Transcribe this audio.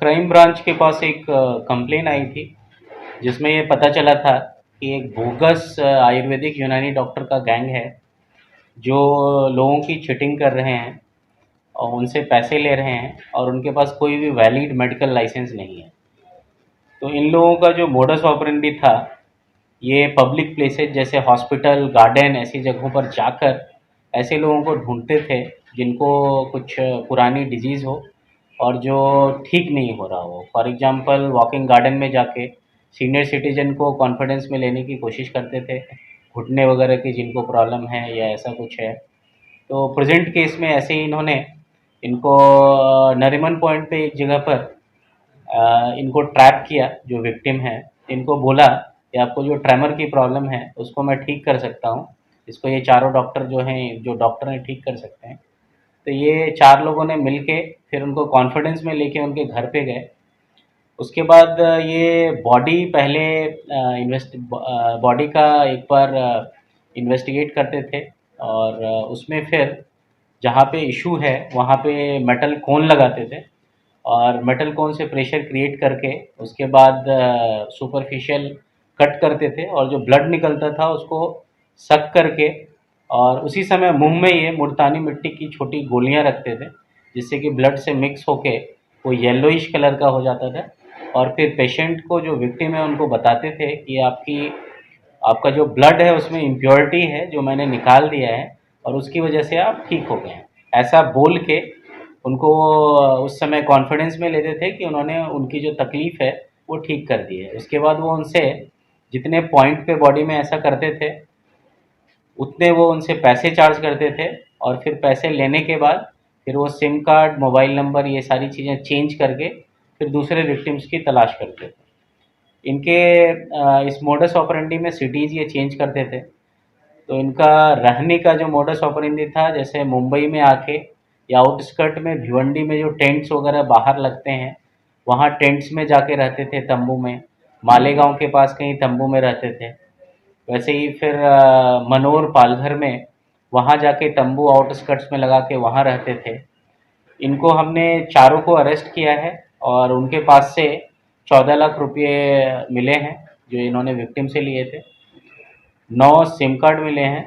Crime branch के पास एक complain आई थी जिसमें ये पता चला था कि एक बोगस आयुर्वेदिक यूनानी डॉक्टर का गैंग है जो लोगों की चीटिंग कर रहे हैं और उनसे पैसे ले रहे हैं और उनके पास कोई भी वैलिड मेडिकल लाइसेंस नहीं है। तो इन लोगों का जो मोडस ऑपरेंडी था, ये पब्लिक प्लेसेस जैसे हॉस्पिटल, गार्डन ऐसी जगहों पर जाकर ऐसे लोगों को ढूंढते थे जिनको कुछ पुरानी डिजीज़ हो और जो ठीक नहीं हो रहा हो। फॉर एग्जांपल वॉकिंग गार्डन में जाके सीनियर सिटीजन को कॉन्फिडेंस में लेने की कोशिश करते थे, घुटने वगैरह की जिनको प्रॉब्लम है या ऐसा कुछ है। तो प्रेजेंट केस में ऐसे ही इन्होंने इनको नरीमन पॉइंट पे एक जगह पर इनको ट्रैप किया। जो विक्टिम है इनको बोला कि आपको जो ट्रेमर की प्रॉब्लम है उसको मैं ठीक कर सकता हूँ, इसको ये चारों डॉक्टर जो हैं जो डॉक्टर हैं ठीक कर सकते हैं। तो ये चार लोगों ने मिल के फिर उनको कॉन्फिडेंस में लेके उनके घर पे गए। उसके बाद ये बॉडी पहले बॉडी का एक बार इन्वेस्टिगेट करते थे और उसमें फिर जहाँ पे इशू है वहाँ पे मेटल कोन लगाते थे और मेटल कोन से प्रेशर क्रिएट करके उसके बाद सुपरफिशियल कट करते थे और जो ब्लड निकलता था उसको सक करके और उसी समय मुंह में ये मुल्तानी मिट्टी की छोटी गोलियां रखते थे जिससे कि ब्लड से मिक्स होके वो येलोइश कलर का हो जाता था। और फिर पेशेंट को जो विक्टिम है उनको बताते थे कि आपका जो ब्लड है उसमें इम्प्योरिटी है जो मैंने निकाल दिया है और उसकी वजह से आप ठीक हो गए हैं। ऐसा बोल के उनको उस समय कॉन्फिडेंस में लेते थे कि उन्होंने उनकी जो तकलीफ़ है वो ठीक कर दी है। उसके बाद वो उनसे जितने पॉइंट पे बॉडी में ऐसा करते थे उतने वो उनसे पैसे चार्ज करते थे और फिर पैसे लेने के बाद फिर वो सिम कार्ड, मोबाइल नंबर ये सारी चीज़ें चेंज करके फिर दूसरे विक्टिम्स की तलाश करते थे। इनके इस मोडस ऑपरेंडी में सिटीज़ ये चेंज करते थे। तो इनका रहने का जो मोडस ऑपरेंडी था, जैसे मुंबई में आके या आउटस्कर्ट में भिवंडी में जो टेंट्स वगैरह बाहर लगते हैं वहाँ टेंट्स में जाके रहते थे, तंबू में। मालेगांव के पास कहीं तंबू में रहते थे। वैसे ही फिर मनोर पालघर में वहाँ जाके तंबू आउटस्कर्ट्स में लगा के वहाँ रहते थे। इनको हमने चारों को अरेस्ट किया है और उनके पास से 14 लाख रुपये मिले हैं जो इन्होंने विक्टिम से लिए थे। 9 सिम कार्ड मिले हैं।